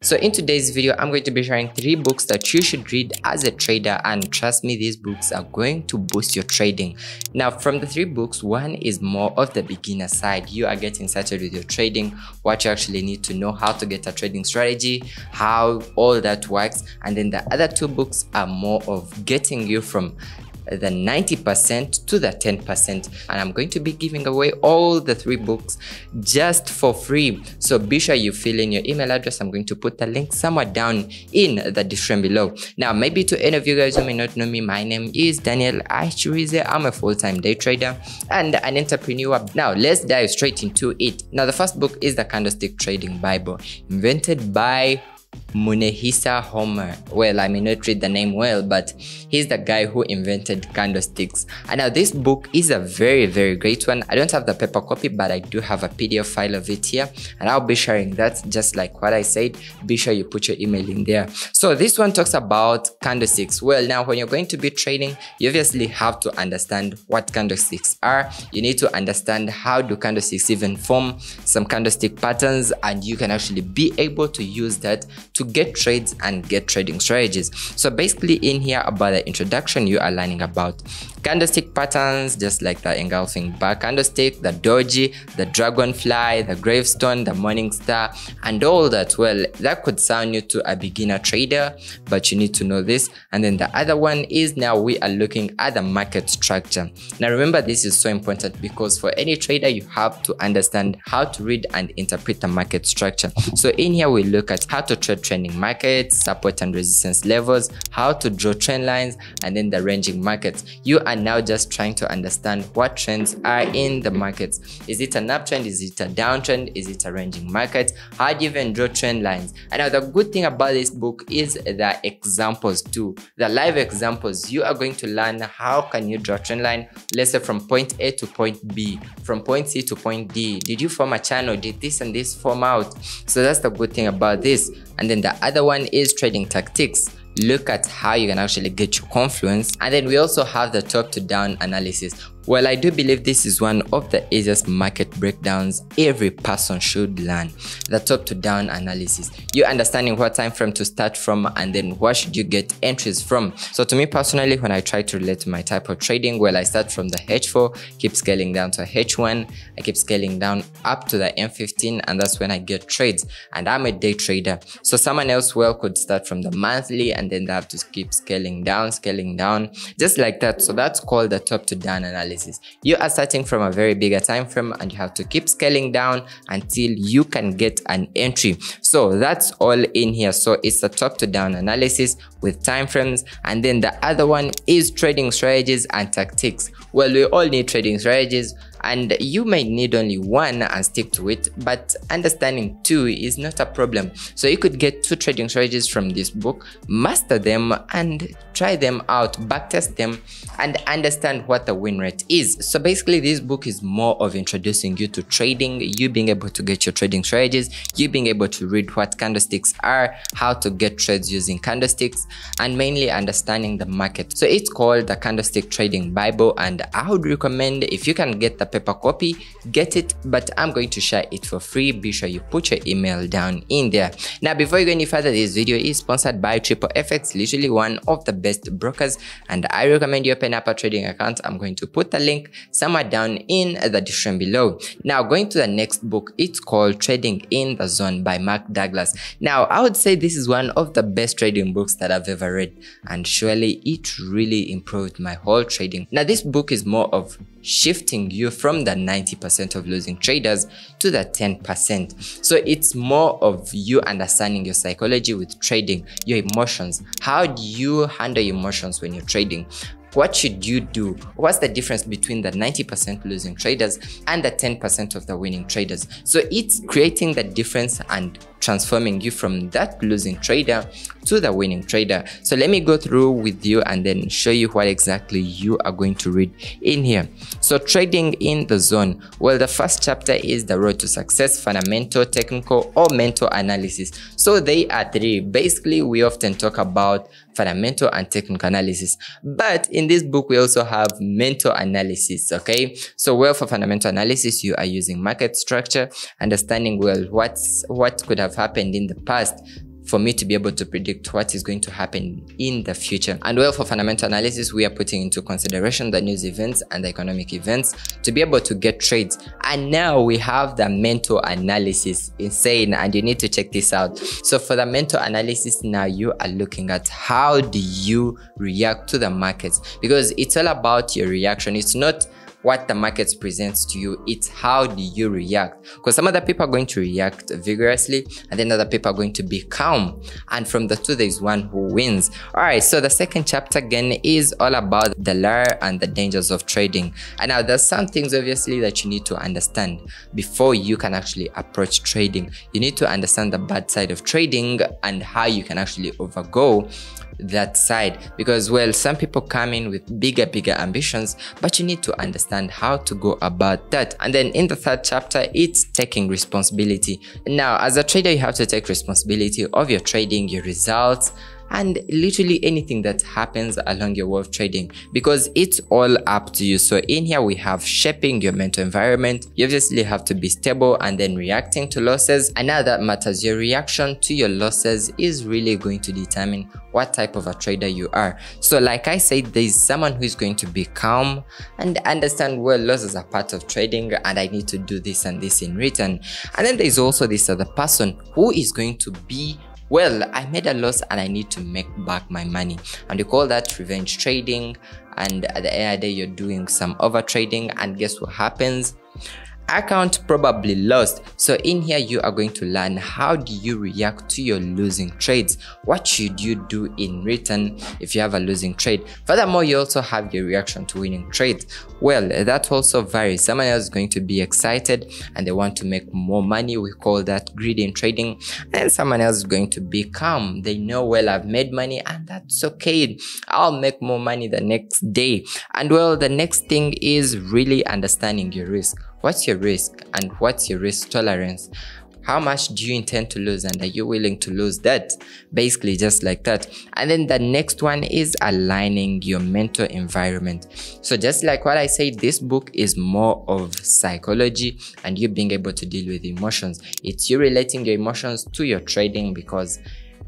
So in today's video, I'm going to be sharing 3 books that you should read as a trader, and trust me, these books are going to boost your trading. Now, from the 3 books, one is more of the beginner side. You are getting started with your trading, what you actually need to know, how to get a trading strategy, how all that works. And then the other 2 books are more of getting you from the 90% to the 10%, and I'm going to be giving away all the 3 books just for free. So be sure you fill in your email address. I'm going to put the link somewhere down in the description below. Now, maybe to any of you guys who may not know me, my name is Daniel Achirize. I'm a full-time day trader and an entrepreneur. Now let's dive straight into it. Now, the first book is the Candlestick Trading Bible, invented by Munehisa Homer. Well, I may not read the name well, but he's the guy who invented candlesticks. And now this book is a very great one. I don't have the paper copy, but I do have a PDF file of it here, and I'll be sharing that. Just like what I said, be sure you put your email in there. So this one talks about candlesticks. Well, now when you're going to be trading, you obviously have to understand what candlesticks are. You need to understand how do candlesticks even form, some candlestick patterns, and you can actually be able to use that to get trades and get trading strategies. So basically in here, about the introduction, you are learning about candlestick patterns, just like the engulfing bar candlestick, the doji, the dragonfly, the gravestone, the morning star, and all that. Well, that could sound new to a beginner trader, but you need to know this. And then the other one is, now we are looking at the market structure. Now remember, this is so important because for any trader, you have to understand how to read and interpret the market structure. So in here, we look at how to trade trending markets, support and resistance levels, how to draw trend lines, and then the ranging markets. You are now just trying to understand what trends are in the markets. Is it an uptrend? Is it a downtrend? Is it a ranging market? How do you even draw trend lines? And now the good thing about this book is the examples too, the live examples. You are going to learn how can you draw a trend line, let's say from point A to point B, from point C to point D. Did you form a channel? Did this and this form out? So that's the good thing about this. And then the other one is trading tactics. Look at how you can actually get your confluence. And then we also have the top to down analysis. Well, I do believe this is one of the easiest market breakdowns every person should learn. The top to down analysis. You understanding what time frame to start from, and then what should you get entries from. So to me personally, when I try to relate to my type of trading, well, I start from the H4, keep scaling down to H1, I keep scaling down up to the M15, and that's when I get trades. And I'm a day trader. So someone else, well, could start from the monthly, and then they have to keep scaling down, just like that. So that's called the top to down analysis. You are starting from a very bigger time frame, and you have to keep scaling down until you can get an entry. So that's all in here. So it's a top to down analysis with time frames, and then the other one is trading strategies and tactics. Well, we all need trading strategies, and you may need only one and stick to it, but understanding 2 is not a problem. So you could get 2 trading strategies from this book, master them and try them out, backtest them, and understand what the win rate is. So basically this book is more of introducing you to trading, you being able to get your trading strategies, you being able to read what candlesticks are, how to get trades using candlesticks, and mainly understanding the market. So it's called the Candlestick Trading Bible, and I would recommend, if you can get the paper copy, get it, but I'm going to share it for free. Be sure you put your email down in there. Now, before you go any further, this video is sponsored by FX, literally one of the best brokers, and I recommend you open up a trading account. I'm going to put the link somewhere down in the description below. Now, going to the next book, it's called Trading in the Zone by Mark Douglas. Now, I would say this is one of the best trading books that I've ever read, and surely it really improved my whole trading. Now, this book is more of shifting you from the 90% of losing traders to the 10%. So it's more of you understanding your psychology with trading, your emotions. How do you handle your emotions when you're trading? What should you do? What's the difference between the 90% losing traders and the 10% of the winning traders? So it's creating the difference and transforming you from that losing trader to the winning trader. So let me go through with you and then show you what exactly you are going to read in here. So trading in the zone. Well, the first chapter is the road to success, fundamental, technical, or mental analysis. So they are 3. Basically, we often talk about fundamental and technical analysis, but in this book we also have mental analysis. Okay, so well, for fundamental analysis you are using market structure, understanding well what could have happened in the past, for me to be able to predict what is going to happen in the future. And well, for fundamental analysis, we are putting into consideration the news events and the economic events to be able to get trades. And now we have the mental analysis. Insane, and you need to check this out. So for the mental analysis, now you are looking at how do you react to the markets, because it's all about your reaction. It's not what the markets presents to you, it's how do you react, because some other people are going to react vigorously and then other people are going to be calm, and from the two there is one who wins. All right, so the second chapter again is all about the lure and the dangers of trading. And now there's some things obviously that you need to understand before you can actually approach trading. You need to understand the bad side of trading and how you can actually overgo that side, because well, some people come in with bigger ambitions, but you need to understand how to go about that. And then in the third chapter, it's taking responsibility. Now as a trader, you have to take responsibility of your trading, your results, and literally anything that happens along your way of trading, because it's all up to you. So in here we have shaping your mental environment. You obviously have to be stable and then reacting to losses. And now that matters, your reaction to your losses is really going to determine what type of a trader you are. So like I said, there is someone who is going to be calm and understand, well, losses are part of trading and I need to do this and this in return. And then there is also this other person who is going to be, well, I made a loss and I need to make back my money, and you call that revenge trading. And at the end of the day, you're doing some over trading, and guess what happens? Account probably lost. So in here you are going to learn how do you react to your losing trades. What should you do in return if you have a losing trade? Furthermore, you also have your reaction to winning trades. Well, that also varies. Someone else is going to be excited and they want to make more money. We call that greed in trading. And someone else is going to be calm. They know, well, I've made money and that's okay, I'll make more money the next day. And well, the next thing is really understanding your risk. What's your risk and what's your risk tolerance? How much do you intend to lose, and are you willing to lose that? Basically just like that. And then the next one is aligning your mental environment. So just like what I said, this book is more of psychology and you being able to deal with emotions. It's you relating your emotions to your trading, because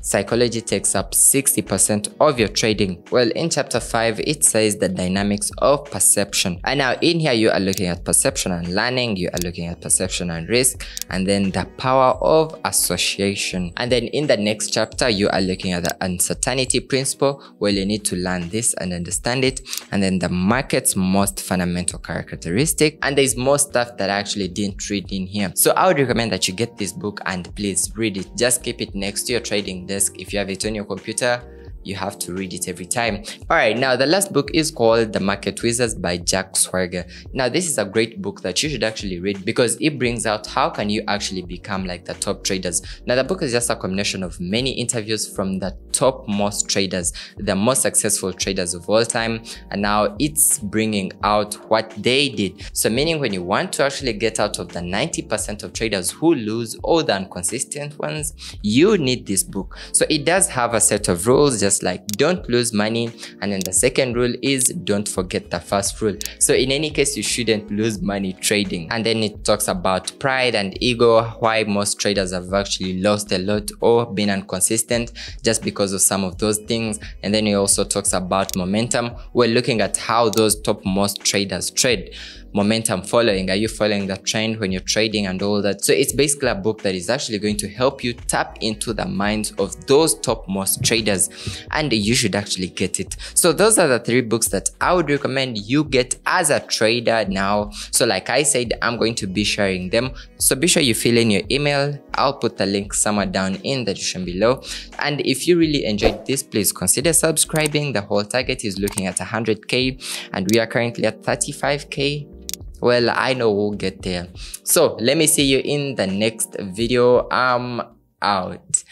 psychology takes up 60% of your trading. Well, in chapter 5, it says the dynamics of perception. And now in here, you are looking at perception and learning, you are looking at perception and risk, and then the power of association. And then in the next chapter, you are looking at the uncertainty principle. Well, you need to learn this and understand it. And then the market's most fundamental characteristic. And there's more stuff that I actually didn't read in here. So I would recommend that you get this book and please read it. Just keep it next to your trading desk. If you have it on your computer, you have to read it every time. All right, now the last book is called The Market Wizards by Jack Swagger. Now this is a great book that you should actually read, because it brings out how can you actually become like the top traders. Now the book is just a combination of many interviews from the top most traders, the most successful traders of all time, and now it's bringing out what they did. So meaning when you want to actually get out of the 90% of traders who lose, or the inconsistent ones, you need this book. So it does have a set of rules, just like don't lose money, and then the second rule is don't forget the first rule. So in any case, you shouldn't lose money trading. And then it talks about pride and ego, why most traders have actually lost a lot or been inconsistent just because of some of those things. And then it also talks about momentum. We're looking at how those top most traders trade. Momentum following, are you following the trend when you're trading and all that? So it's basically a book that is actually going to help you tap into the minds of those topmost traders, and you should actually get it. So those are the 3 books that I would recommend you get as a trader now. So like I said, I'm going to be sharing them, so be sure you fill in your email. I'll put the link somewhere down in the description below. And if you really enjoyed this, please consider subscribing. The whole target is looking at 100k and we are currently at 35k. Well, I know we'll get there. So let me see you in the next video. I'm out.